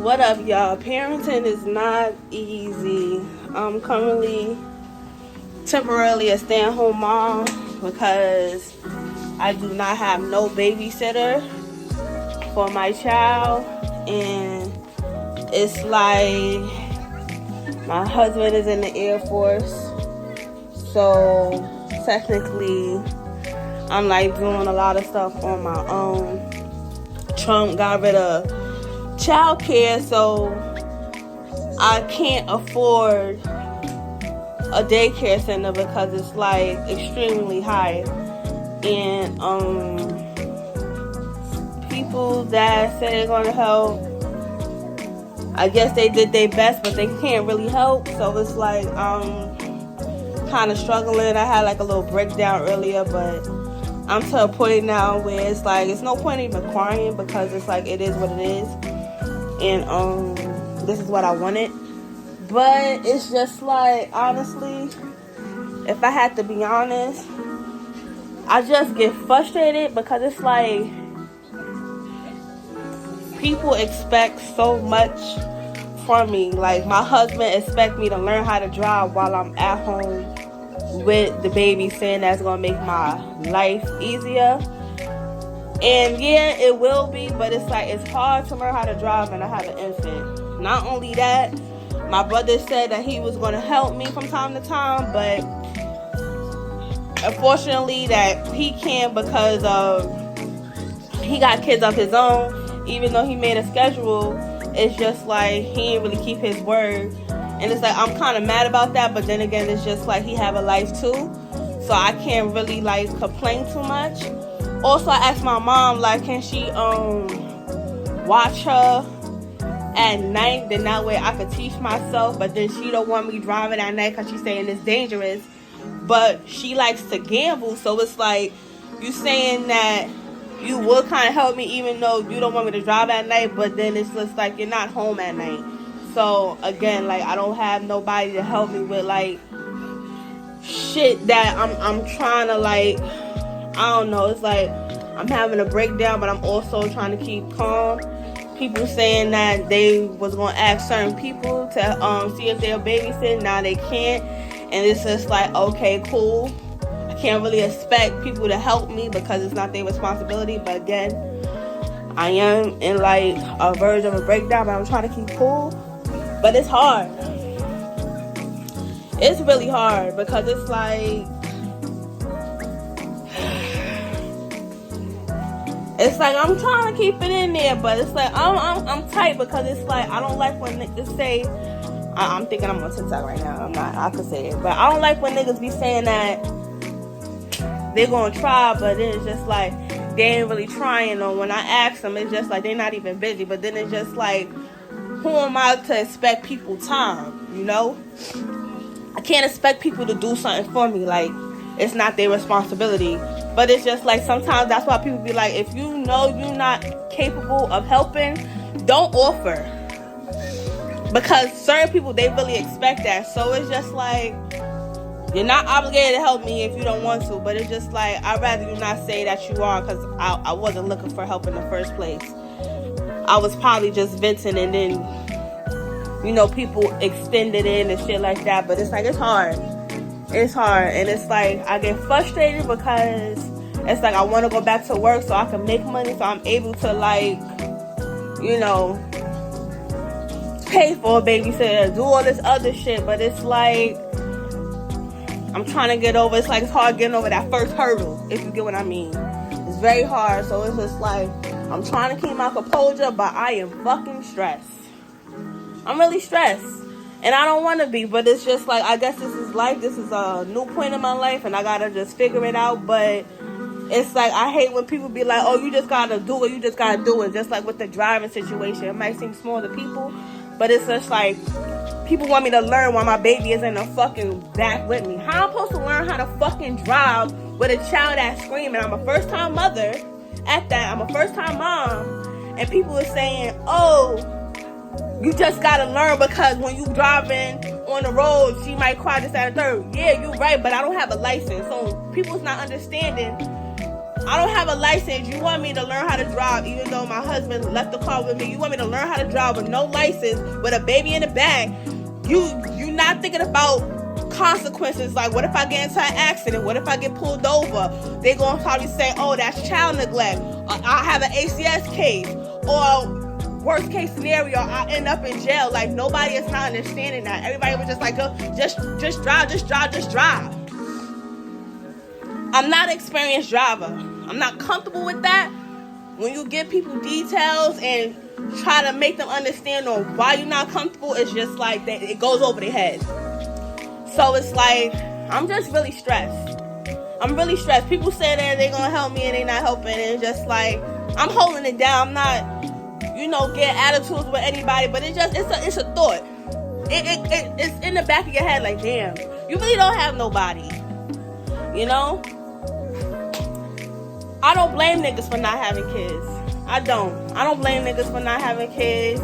What up, y'all? Parenting is not easy. I'm currently temporarily a stay-at-home mom because I do not have no babysitter for my child, and it's like my husband is in the Air Force, so technically I'm like doing a lot of stuff on my own. Trump got rid of Childcare, so I can't afford a daycare center because it's like extremely high. And people that say they're gonna help, I guess they did their best, but they can't really help. So it's like I'm kind of struggling. I had like a little breakdown earlier, but I'm to a point now where it's like it's no point even crying because it's like it is what it is, and this is what I wanted. But it's just like, honestly, if I had to be honest, I just get frustrated because it's like people expect so much from me. Like my husband expects me to learn how to drive while I'm at home with the baby, saying that's gonna make my life easier. And yeah, it will be, but it's like it's hard to learn how to drive and I have an infant. Not only that, my brother said that he was gonna help me from time to time, but unfortunately that he can't because he got kids of his own. Even though he made a schedule, it's just like he ain't really keep his word. And it's like I'm kind of mad about that, but then again, it's just like he have a life too, so I can't really like complain too much. Also, I asked my mom, like, can she watch her at night? Then that way I could teach myself. But then she don't want me driving at night because she's saying it's dangerous. But she likes to gamble, so it's like you saying that you would kind of help me even though you don't want me to drive at night. But then it's just like you're not home at night. So again, like I don't have nobody to help me with like shit that I'm trying to like, I don't know. It's like I'm having a breakdown, but I'm also trying to keep calm. People saying that they was gonna ask certain people to see if they'll babysit. Now they can't, and it's just like, okay, cool. I can't really expect people to help me because it's not their responsibility. But again, I am in like a verge of a breakdown, but I'm trying to keep cool. But it's hard. It's really hard because it's like I'm trying to keep it in there, but it's like I'm tight because it's like I don't like when niggas say, I'm thinking I'm on TikTok right now. I'm not. I could say it, but I don't like when niggas be saying that they're gonna try, but then it's just like they ain't really trying. Or when I ask them, it's just like they're not even busy. But then it's just like, who am I to expect people time? You know, I can't expect people to do something for me. Like it's not their responsibility. But it's just like sometimes that's why people be like, if you know you're not capable of helping, don't offer. Because certain people, they really expect that. So it's just like, you're not obligated to help me if you don't want to. But it's just like, I'd rather you not say that you are, because I wasn't looking for help in the first place. I was probably just venting, and then, you know, people extended in and shit like that. But it's like, it's hard. It's hard, and it's like I get frustrated because it's like I want to go back to work so I can make money, so I'm able to like, you know, pay for a babysitter, do all this other shit. But it's like I'm trying to get over. It's like it's hard getting over that first hurdle, if you get what I mean. It's very hard, so it's just like I'm trying to keep my composure, but I am fucking stressed. I'm really stressed. And I don't want to be, but it's just like, I guess this is life. This is a new point in my life, and I got to just figure it out. But it's like, I hate when people be like, oh, you just got to do it. You just got to do it. Just like with the driving situation. It might seem small to people, but it's just like, people want me to learn while my baby is in the fucking back with me. How am I supposed to learn how to fucking drive with a child that's screaming? I'm a first-time mother at that. I'm a first-time mom. And people are saying, oh, you just gotta learn because when you driving on the road, she might cry this, that, and third. Yeah, you're right, but I don't have a license. So people's not understanding I don't have a license. You want me to learn how to drive even though my husband left the car with me. You want me to learn how to drive with no license, with a baby in the back. You not thinking about consequences. Like, what if I get into an accident? What if I get pulled over? They gonna probably say, oh, that's child neglect. I have an ACS case. Or worst case scenario, I end up in jail. Like, nobody is not understanding that. Everybody was just like, just drive. I'm not an experienced driver. I'm not comfortable with that. When you give people details and try to make them understand on why you're not comfortable, it's just like that. It goes over their head. So it's like, I'm just really stressed. I'm really stressed. People say that they're gonna help me and they're not helping. And it's just like, I'm holding it down. I'm not, get attitudes with anybody. But it's a thought. It's in the back of your head. Like, damn, you really don't have nobody. I don't blame niggas for not having kids. I don't blame niggas for not having kids.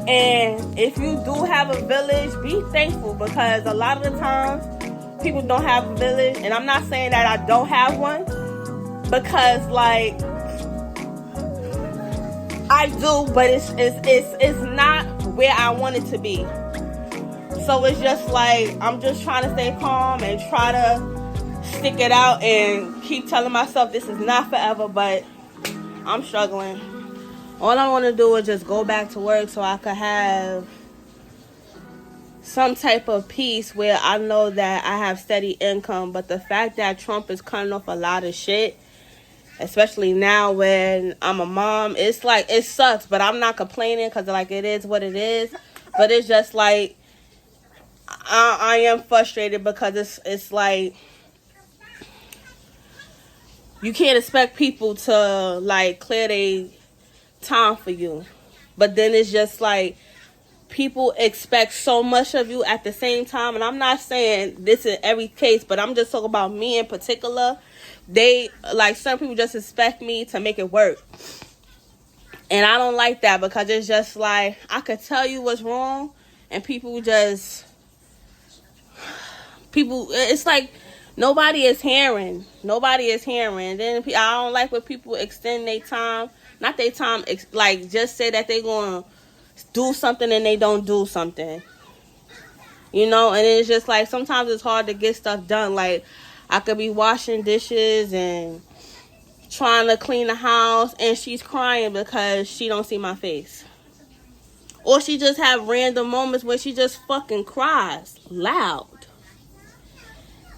And if you do have a village, be thankful, because a lot of the times people don't have a village. And I'm not saying that I don't have one, because like I do, but it's not where I want it to be. So it's just like, I'm just trying to stay calm and try to stick it out and keep telling myself this is not forever, but I'm struggling. All I want to do is just go back to work so I could have some type of peace where I know that I have steady income. But the fact that Trump is cutting off a lot of shit, especially now when I'm a mom, it's like, it sucks, but I'm not complaining, because like, it is what it is. But it's just like, I am frustrated, because it's like, you can't expect people to like clear their time for you. But then it's just like, people expect so much of you at the same time. And I'm not saying this in every case, but I'm just talking about me in particular. Some people just expect me to make it work. And I don't like that, because it's just like, I could tell you what's wrong, and it's like, nobody is hearing. Then I don't like when people extend their time. Not their time, like, just say that they're going to do something and they don't do something. And it's just like, sometimes it's hard to get stuff done. Like, I could be washing dishes and trying to clean the house, and she's crying because she don't see my face. Or she just have random moments where she just fucking cries loud.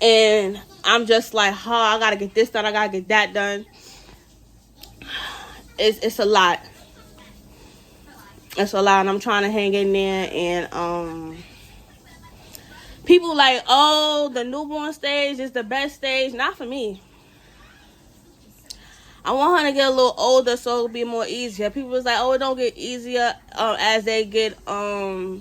And I'm just like, I gotta get this done, I gotta get that done. It's a lot. It's a lot, and I'm trying to hang in there. And people like, oh, the newborn stage is the best stage. Not for me. I want her to get a little older so it'll be more easier. People was like, oh, it don't get easier as they get older.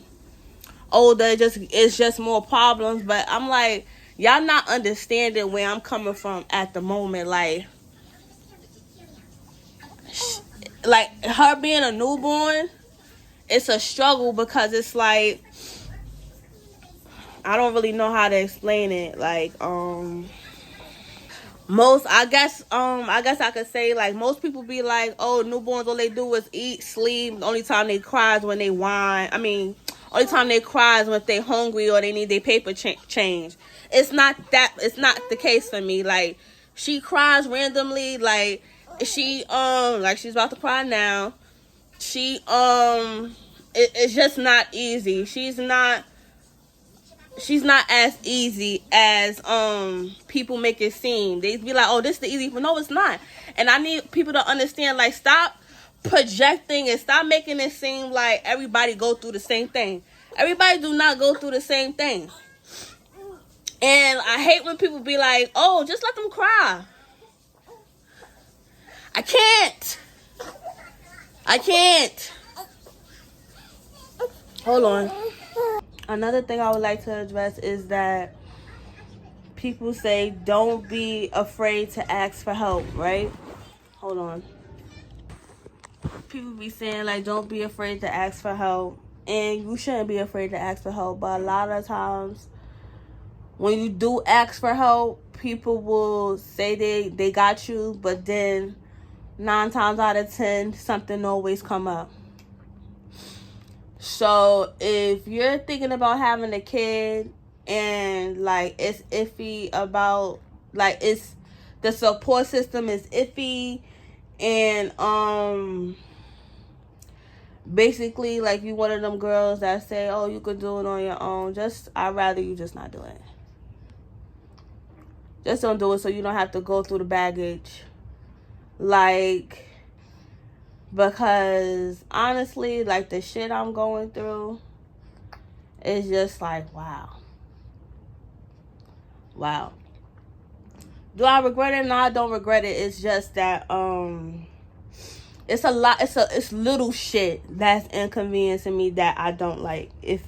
It's just more problems. But I'm like, y'all not understanding where I'm coming from at the moment. Like her being a newborn, it's a struggle, because it's like, I don't really know how to explain it. Like, I guess I could say, like, most people be like, oh, newborns, all they do is eat, sleep. The only time they cry is when they whine. Only time they cry is when they hungry or they need their paper change. It's not the case for me. Like, she cries randomly. Like, she's about to cry now. It's just not easy. She's not as easy as people make it seem. They be like, oh, this is the easy, but no, it's not. And I need people to understand, like, stop projecting and stop making it seem like everybody go through the same thing. Everybody do not go through the same thing. And I hate when people be like, oh, just let them cry. I can't. Hold on. Another thing I would like to address is that people say don't be afraid to ask for help, right? Hold on. People be saying, like, don't be afraid to ask for help. And you shouldn't be afraid to ask for help. But a lot of times, when you do ask for help, people will say they got you, but then 9 times out of 10, something always come up. So if you're thinking about having a kid and like it's iffy about, like, it's the support system is iffy, and basically like you one of them girls that say, oh, you could do it on your own, I'd rather you just not do it. Just don't do it so you don't have to go through the baggage. Like, because honestly, like, the shit I'm going through is just like, wow. Do I regret it? No, I don't regret it. It's just that it's a lot. It's little shit that's inconveniencing me that I don't like. If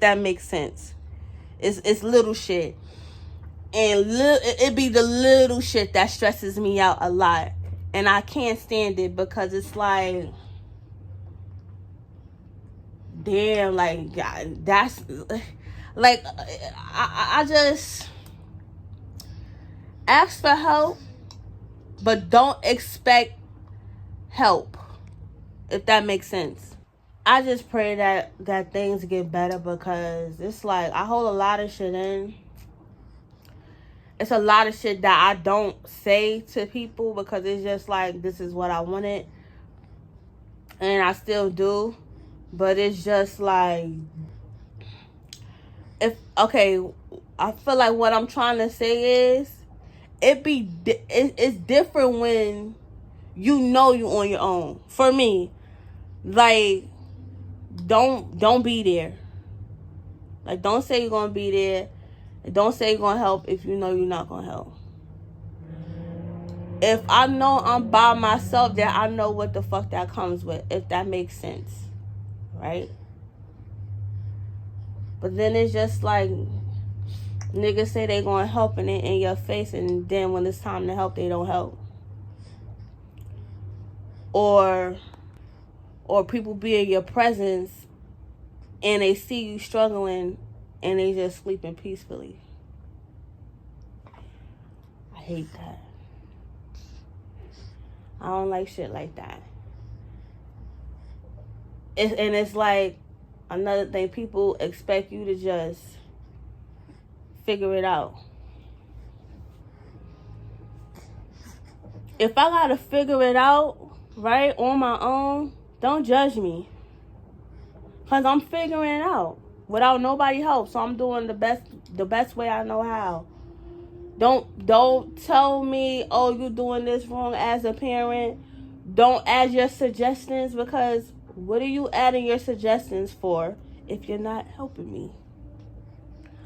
that makes sense, it's little shit, and it be the little shit that stresses me out a lot, and I can't stand it because it's like, damn, like, God, that's like, I just ask for help, but don't expect help, if that makes sense. I just pray that things get better, because it's like I hold a lot of shit in. It's a lot of shit that I don't say to people because it's just like, this is what I wanted, and I still do, but it's just like, I feel like what I'm trying to say is, it's different when you know you on your own. For me, like, don't be there. Like, don't say you're gonna be there. Don't say you're gonna help if you know you're not gonna help. If I know I'm by myself, then I know what the fuck that comes with, if that makes sense, right? But then it's just like, niggas say they gonna help and it in your face, and then when it's time to help, they don't help. Or people be in your presence and they see you struggling and they just sleeping peacefully. I hate that. I don't like shit like that. And it's like, another thing, people expect you to just figure it out. If I gotta figure it out, right, on my own, don't judge me. Because I'm figuring it out without nobody help. So I'm doing the best way I know how. Don't tell me, oh, you're doing this wrong as a parent. Don't add your suggestions, because what are you adding your suggestions for if you're not helping me?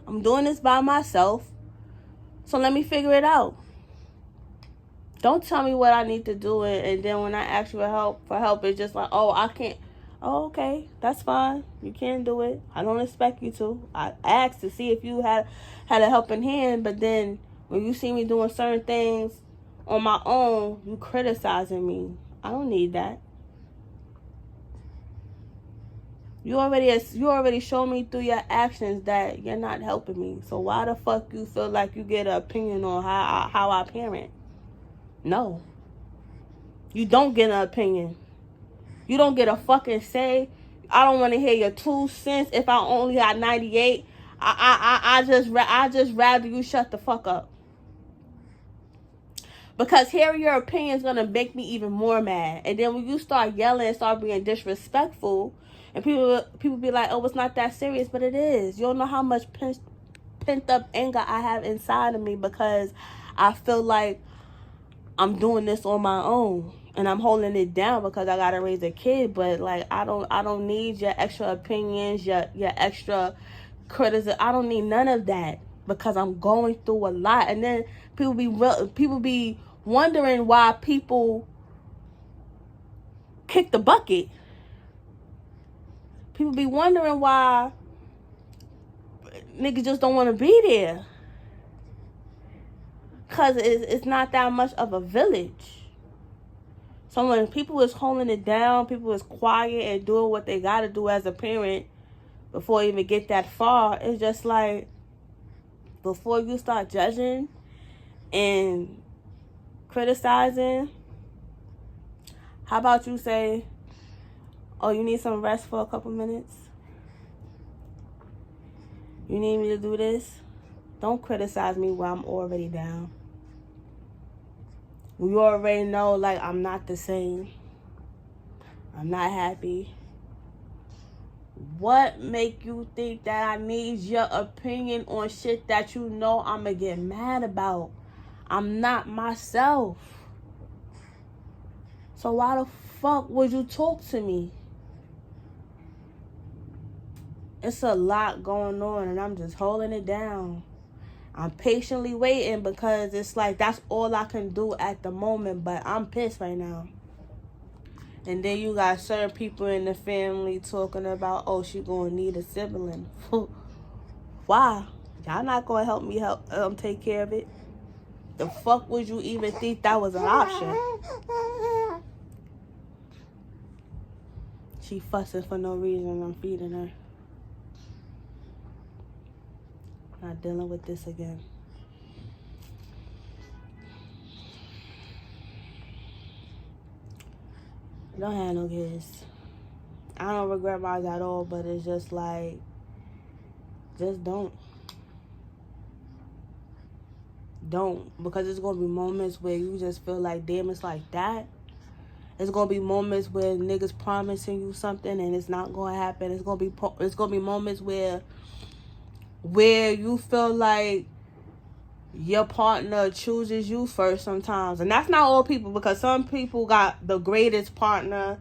I'm doing this by myself, so let me figure it out. Don't tell me what I need to do, and then when I ask you for help, it's just like, oh, I can't. Oh, okay, that's fine. You can't do it. I don't expect you to. I asked to see if you had a helping hand, but then when you see me doing certain things on my own, you criticizing me. I don't need that. You already showed me through your actions that you're not helping me. So why the fuck you feel like you get an opinion on how I parent? No. You don't get an opinion. You don't get a fucking say. I don't want to hear your 2 cents if I only got 98. I just rather you shut the fuck up. Because hearing your opinion is going to make me even more mad. And then when you start yelling and start being disrespectful, and people be like, oh, it's not that serious, but it is. You don't know how much pent up anger I have inside of me, because I feel like I'm doing this on my own. And I'm holding it down because I gotta raise a kid, but like I don't need your extra opinions, your extra criticism. I don't need none of that, because I'm going through a lot. And then people be wondering why people kick the bucket. People be wondering why niggas just don't want to be there, because it's not that much of a village. So when people is holding it down, people is quiet and doing what they got to do as a parent before you even get that far, it's just like, before you start judging and criticizing, how about you say, oh, you need some rest for a couple minutes? You need me to do this? Don't criticize me while I'm already down. You already know, like, I'm not the same. I'm not happy. What make you think that I need your opinion on shit that you know I'ma get mad about? I'm not myself. So why the fuck would you talk to me? It's a lot going on and I'm just holding it down. I'm patiently waiting because it's like that's all I can do at the moment, but I'm pissed right now. And then you got certain people in the family talking about, oh, she gonna need a sibling. Why? Y'all not gonna help me take care of it? The fuck would you even think that was an option? She fussing for no reason. I'm feeding her. Not dealing with this again. Don't have no kids. I don't regret mine at all, but it's just like, just don't. Don't. Because it's going to be moments where you just feel like, damn, it's like that. It's going to be moments where niggas promising you something and it's not going to happen. It's going to be moments where you feel like your partner chooses you first sometimes. And that's not all people, because some people got the greatest partner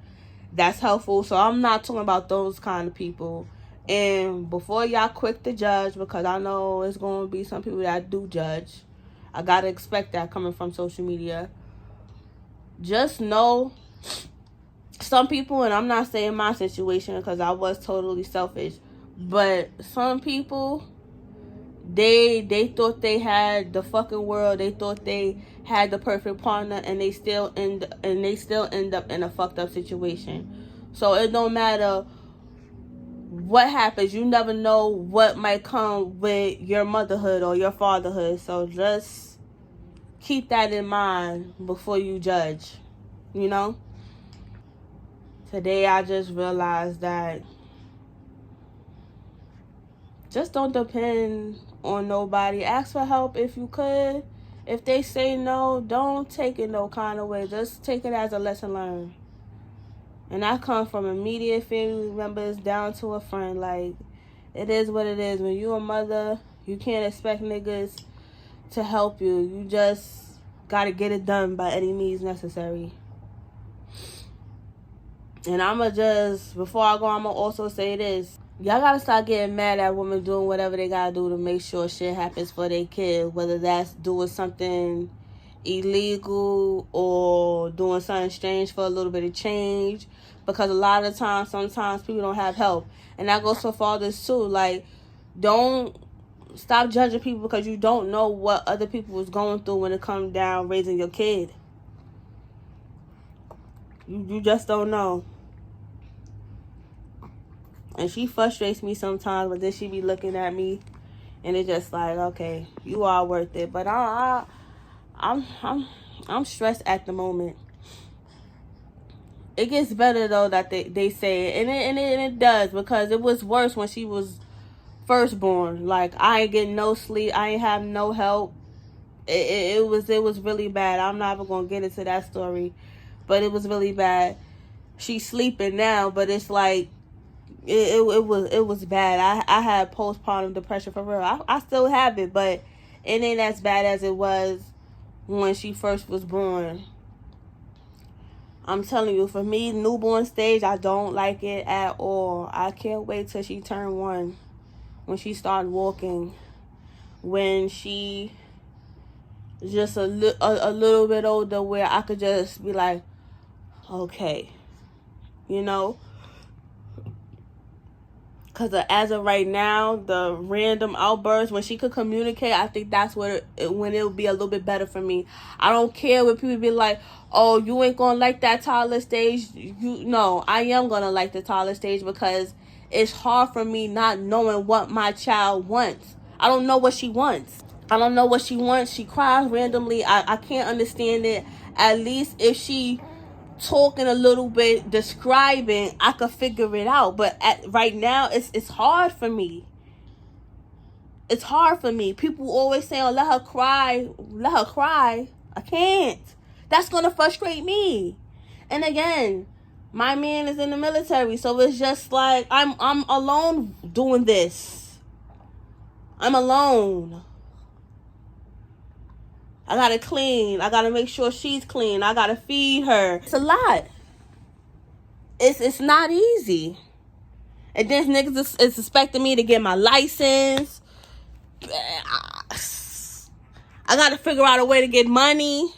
that's helpful. So I'm not talking about those kind of people. And before y'all quick to judge, because I know it's going to be some people that do judge. I got to expect that coming from social media. Just know some people, and I'm not saying my situation because I was totally selfish, but some people, they thought they had the fucking world. They thought they had the perfect partner, and they still end up in a fucked up situation. So it don't matter what happens. You never know what might come with your motherhood or your fatherhood. So just keep that in mind before you judge. You know? Today I just realized that just don't depend on nobody. Ask for help if you could. If they say no, don't take it no kind of way. Just take it as a lesson learned. And I come from immediate family members down to a friend. Like, it is what it is. When you a mother, you can't expect niggas to help you. You just gotta get it done by any means necessary. And before I go, I'ma also say this. Y'all gotta start getting mad at women doing whatever they gotta do to make sure shit happens for their kid. Whether that's doing something illegal or doing something strange for a little bit of change. Because a lot of times, sometimes people don't have help. And that goes for fathers too. Like, don't stop judging people because you don't know what other people is going through when it comes down raising your kid. You just don't know. And she frustrates me sometimes, but then she be looking at me, and it's just like, okay, you are worth it. But I'm stressed at the moment. It gets better though that they say it, and it does, because it was worse when she was first born. Like, I ain't getting no sleep, I ain't have no help. It was really bad. I'm not even gonna get into that story, but it was really bad. She's sleeping now, but it's like it was bad. I had postpartum depression for real. I still have it, but it ain't as bad as it was when she first was born. I'm telling you, for me, newborn stage, I don't like it at all. I can't wait till she turned 1, when she started walking, when she just a little bit older, where I could just be like, okay, you know. Because as of right now, the random outbursts, when she could communicate, I think that's when it would be a little bit better for me. I don't care when people be like, oh, you ain't going to like that toddler stage. No, I am going to like the toddler stage, because it's hard for me not knowing what my child wants. I don't know what she wants. I don't know what she wants. She cries randomly. I can't understand it. At least if she talking a little bit, describing, I could figure it out. But right now, it's hard for me. It's hard for me. People always say, oh, let her cry. Let her cry. I can't. That's going to frustrate me. And again, my man is in the military. So it's just like, I'm alone doing this. I'm alone. I got to clean. I got to make sure she's clean. I got to feed her. It's a lot. It's not easy. And then niggas is expecting me to get my license. I gotta figure out a way to get money.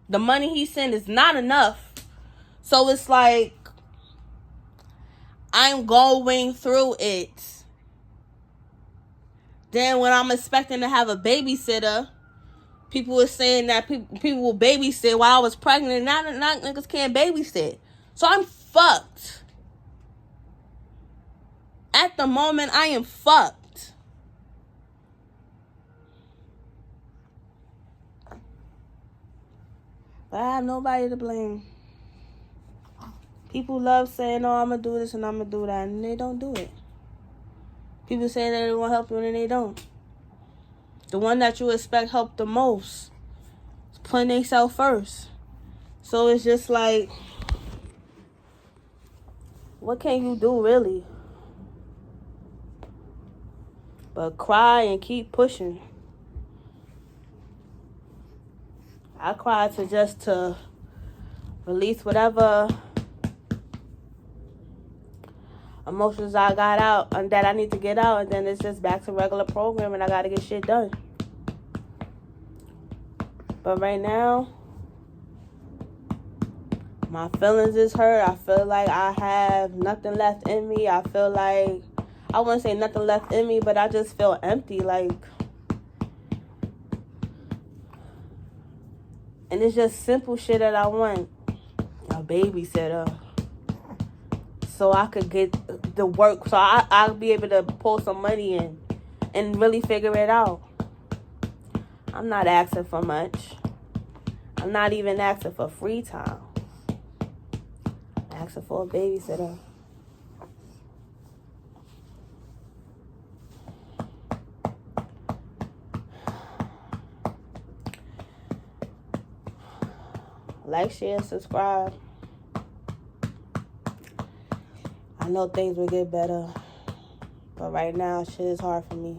The money he sent is not enough. So it's like, I'm going through it. Then when I'm expecting to have a babysitter, people were saying that people will babysit while I was pregnant. And now niggas can't babysit. So I'm fucked. At the moment, I am fucked. But I have nobody to blame. People love saying, oh, I'm going to do this and I'm going to do that. And they don't do it. People saying that they want to help you and they don't. The one that you expect help the most is putting themselves first. So it's just like, what can you do really? But cry and keep pushing. I cried to release whatever emotions I got out and that I need to get out, and then it's just back to regular programming. I gotta get shit done. But right now, my feelings is hurt. I feel like I have nothing left in me. I feel like, I wouldn't say nothing left in me, but I just feel empty. Like, and it's just simple shit that I want. A babysitter. So I could get the work. So I'll be able to pull some money in and really figure it out. I'm not asking for much. I'm not even asking for free time. I'm asking for a babysitter. Like, share, subscribe. I know things will get better, but right now, shit is hard for me.